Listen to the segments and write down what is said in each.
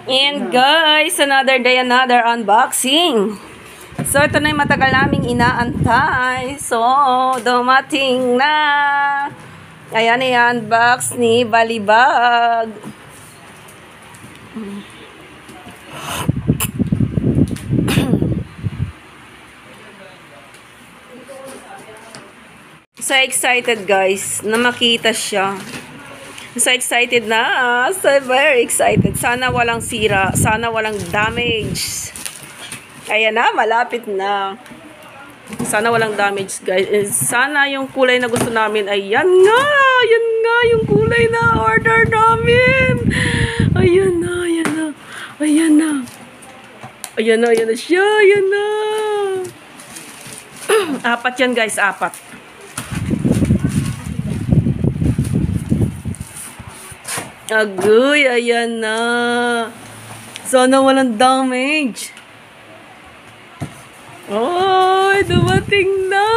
And guys, another day, another unboxing. So, ito na yung matagal naming inaantay. So, dumating na. Ayan, i-unbox ni Balibag. So excited guys na makita siya. So excited na. So very excited. Sana walang sira. Sana walang damage. Ayan na, malapit na. Sana walang damage guys. Sana yung kulay na gusto namin ay yan nga. Yan nga yung kulay na order namin. Ayan na, ayan na. Ayan na. Ayan na, ayan na siya. Ayan na. Apat yan guys, apat. Agoy, ayan na. Sana walang damage. Ay, dumating na.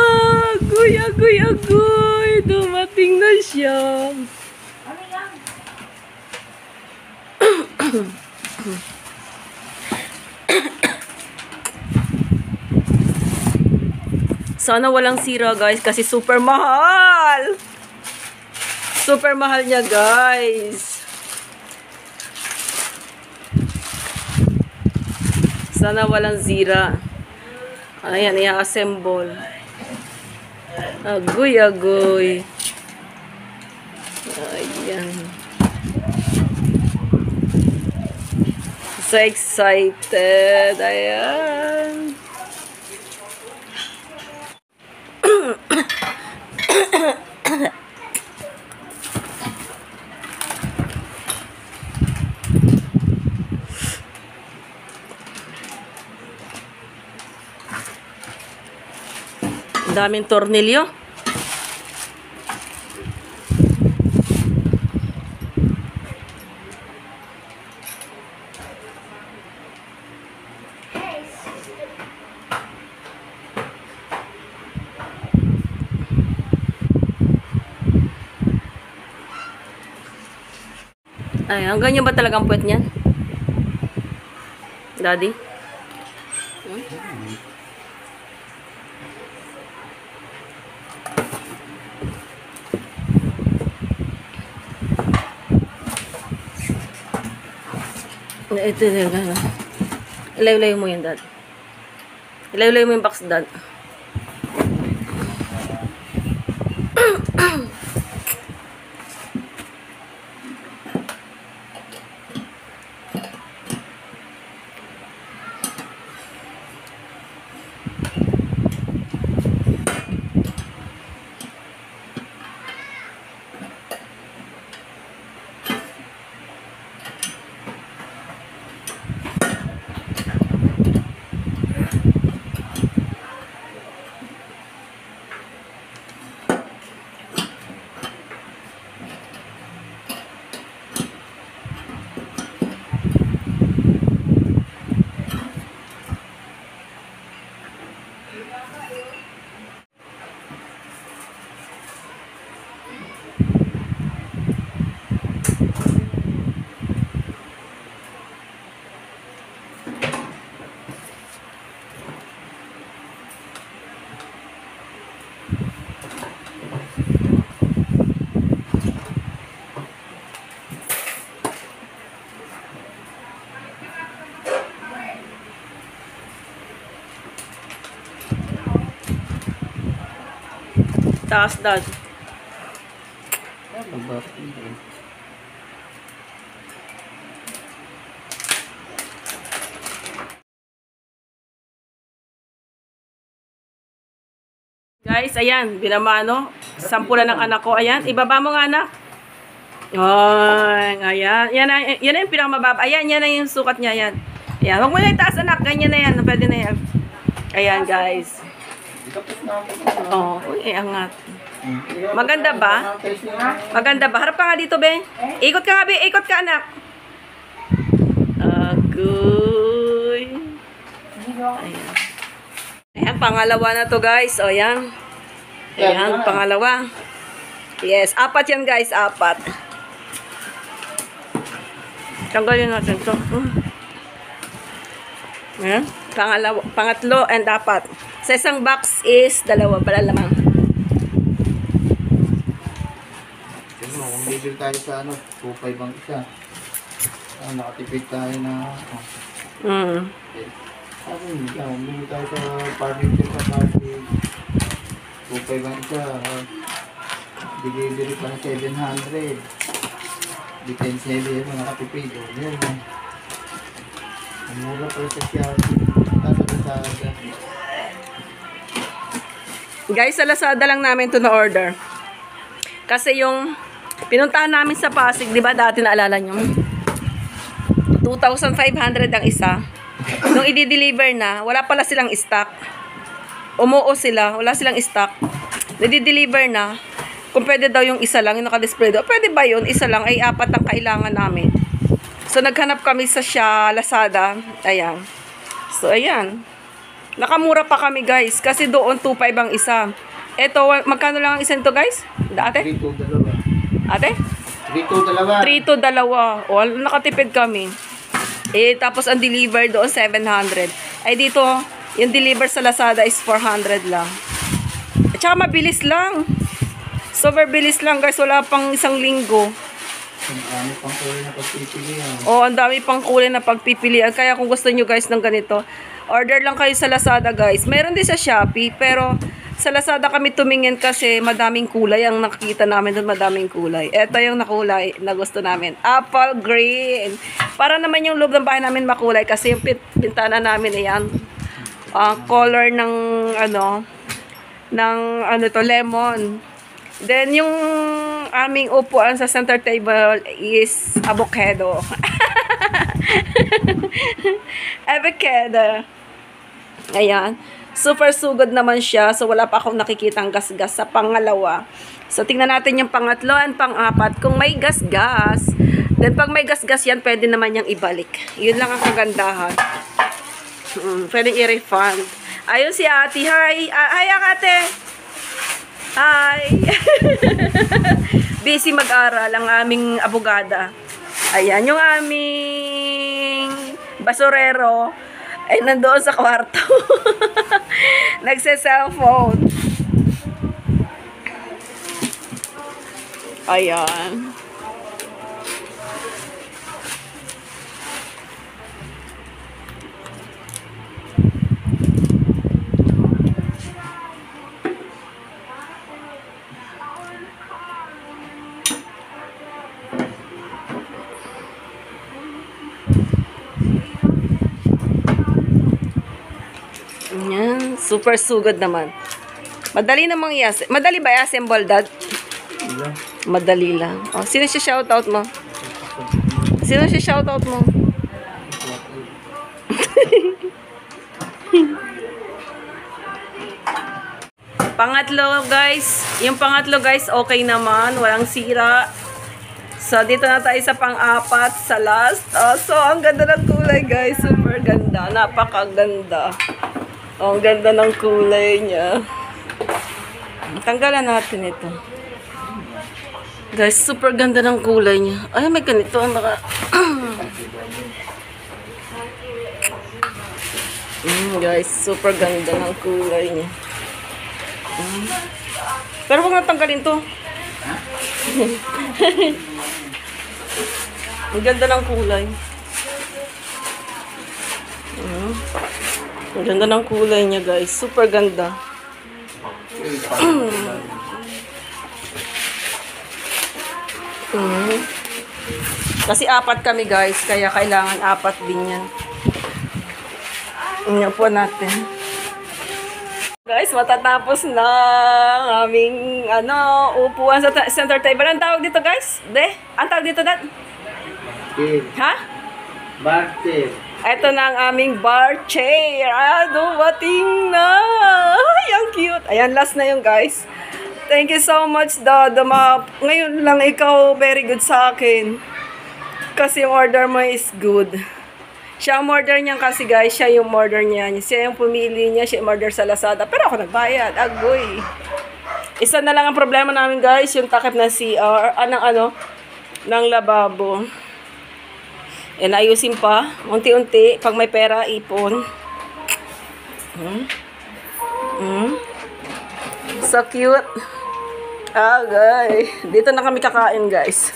Agoy, agoy, agoy. Dumating na siya. Sana walang sira guys kasi super mahal. Super mahal niya guys. Sana walang zira. Ayan, i-assemble. Agoy, agoy. Ayan. So excited. Ayan. Daming tornilyo. Ay, hanggang ganyan ba talagang puwet niyan? Daddy? Ito, ilaw-ilaw mo yun, Dad. Ilaw-ilaw mo yung box, Dad. Taas, Dad. Guys, ayan, binamano. Sampulan ng anak ko. Ayan, ibaba mo nga, anak. Ayan. Yan na yung pinakamababa. Ayan, yan na yung sukat niya. Ayan. Ayan, huwag mo na itaas, anak. Ganyan na yan. Pwede na yan. Ayan, guys. Oh, uy, angat. Maganda ba? Maganda ba? Harap ka nga dito, be. Ikot ka nga, be. Ikot ka, anak. Agoy. Ayan. Ayan, pangalawa na to, guys. O, ayan. Ayan, pangalawa. Yes, apat yan, guys. Apat. Tanggalin natin to. Ayan. Pangatlo and apat. Sa isang box is dalawa pala lamang. Kasi mo, kung bibili tayo sa 2.5 ang isa. Nakatipid tayo na sabi nila, kung bibili tayo sa furniture sa party 2.5 ang isa. Delivery pa na 700. Depends heavy yun, nakatipid. Yan. Ang mura pala sa Shopee. Guys, sa Lazada lang namin ito na-order. Kasi yung pinuntahan namin sa Pasig, di ba dati naalala nyo? 2,500 ang isa. Nung i-deliver na, wala pala silang stock. Umuo sila, wala silang stock. Nadi-deliver na, kung pwede daw yung isa lang, yung naka-display daw. Pwede ba yun? Isa lang, ay apat ang kailangan namin. So, naghanap kami sa Lazada. Ayan. So, ayan. Nakamura pa kami, guys. Kasi doon, 2.5 ang isa. Ito, magkano lang ang isa nito, guys? Ate? 3-2 dalawa. Ate? 3-2 dalawa. 3 to 2. O, nakatipid kami. Tapos ang deliver doon, 700. Ay, dito, yung deliver sa Lazada is 400 lang. At saka mabilis lang. Super bilis lang, guys. Wala pang isang linggo. Ang dami pang kulay na pagpipilian. Oh, ang dami pang kulay na pagpipilian. Kaya kung gusto nyo, guys, ng ganito, order lang kayo sa Lazada, guys. Meron din sa Shopee, pero sa Lazada kami tumingin kasi madaming kulay ang nakikita namin doon, madaming kulay. Ito yung nakulay na gusto namin. Apple green. Para naman yung loob ng bahay namin makulay kasi yung pintana namin ayan. Color ng lemon. Then yung aming upuan sa center table is avocado. Avocado. Ayan. Super sugod naman siya. So, wala pa akong nakikitang gasgas sa pangalawa. So, tingnan natin yung pangatlo and pang-apat. Kung may gasgas, then pag may gasgas yan, pwede naman yung ibalik. Yun lang ang kagandahan. Pwede i-refund. Ayun si ate. Hi! Hi, ate! Hi! Busy mag-aral ang aming abogada. Ayan, yung aming basurero ay nandoon sa kwarto. Nagse-cellphone. Ayan. Ayan, super sugod naman. Madali namang i-assemble. Madali ba i-assemble, Dad? Madali lang. Oh, sino siya shoutout mo? Sino siya shoutout mo? Pangatlo, guys. Yung pangatlo, guys, okay naman. Walang sira. So, dito na tayo sa pang-apat, sa last. Oh, so, ang ganda ng kulay, guys. Super ganda. Napakaganda. Oh, ang ganda ng kulay niya. Tanggalan natin ito. Guys, super ganda ng kulay niya. Ay, may ganito. Guys, super ganda ng kulay niya. Pero huwag natanggalin to. Ang ganda ng kulay. Ang ganda ng kulay niya, guys. Super ganda. Kasi apat kami, guys. Kaya kailangan apat din yan. Tingnan po natin. Guys, matatapos na ang aming upuan sa center table. Ang tawag dito, guys? Ang tawag dito, Dad? Ha? Bar chair. Ito na ang aming bar chair. Dumating na. Ay, ang cute. Ayan, last na yung guys. Thank you so much, Dada. Ngayon lang ikaw very good sa akin. Kasi yung order mo is good. Siya ang order niya kasi, guys. Siya yung order niya. Siya yung pumili niya. Siya yung order sa Lazada. Pero ako nagbayad. Agoy. Isa na lang ang problema namin, guys. Yung takip na CR. Ng lababo. And ayusin pa, unti-unti, pag may pera, ipon. So cute. Guys. Dito na kami kakain, guys.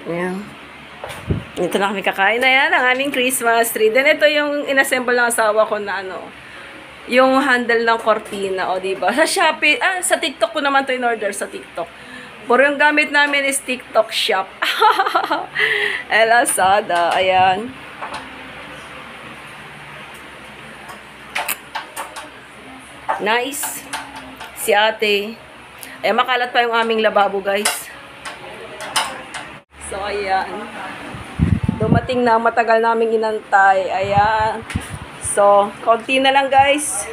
Ayan. Dito na kami kakain. Ayan, ang aming Christmas tree. Then, ito yung inassemble ng asawa ko na yung handle ng cortina, o diba? Sa Shopee, sa TikTok ko naman to in-order sa TikTok. Pero yung gamit namin is TikTok shop. Lazada, ayan. Nice. Si ate. Ayan, makalat pa yung aming lababo, guys. So, ayan. Dumating na, matagal naming inantay. Ayan. So, konti na lang, guys.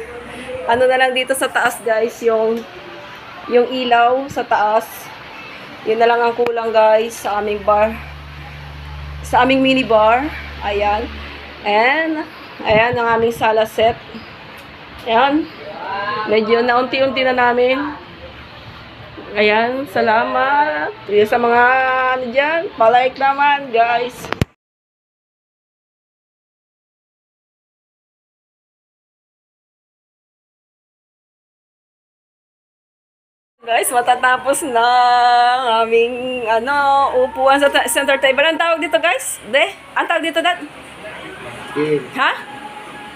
Ano na lang dito sa taas, guys, yung ilaw sa taas. Yun na lang ang kulang, guys, sa aming bar. Sa aming mini bar. Ayan. And, ayan ang aming sala set. Ayan. Medyo naunti-unti na namin. Ayan, salamat. Sa mga dyan, palike naman, guys. Guys, matatapos na ang aming upuan sa center table. Ang tawag dito, guys? Ang tawag dito, Dad? Ha?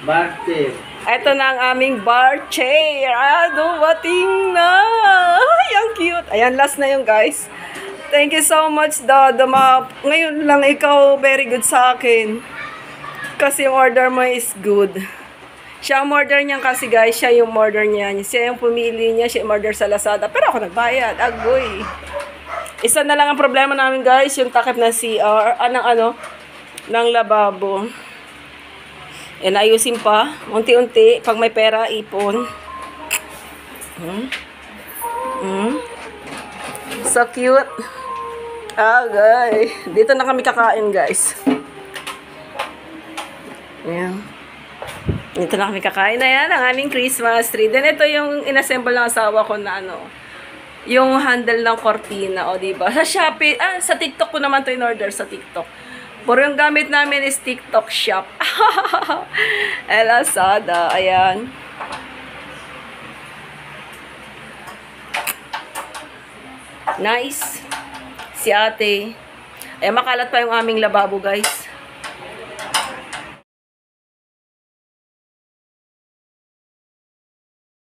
Barter. Ito na ang aming bar chair. Dumating na. Ay, ang cute. Ayan, last na yung guys. Thank you so much, Dada. Ngayon lang ikaw very good sa akin. Kasi yung order mo is good. Siya ang order niya kasi, guys. Siya yung order niya. Siya yung pumili niya. Siya yung order sa Lazada. Pero ako nagbayad. Agoy. Isa na lang ang problema namin, guys. Yung takip na CR. Ng lababo. And ayusin pa, unti-unti, pag may pera, ipon. So cute. Guys. Dito na kami kakain, guys. Ayan. Dito na kami kakain. Ayan, ang aming Christmas tree. Then, ito yung inassemble ng asawa ko na yung handle ng cortina, o diba? Sa Shopee, sa TikTok ko naman to in-order sa TikTok. Pero yung gamit namin is TikTok shop. Lazada, ayan. Nice. Si ate. Ayan, makalat pa yung aming lababo, guys.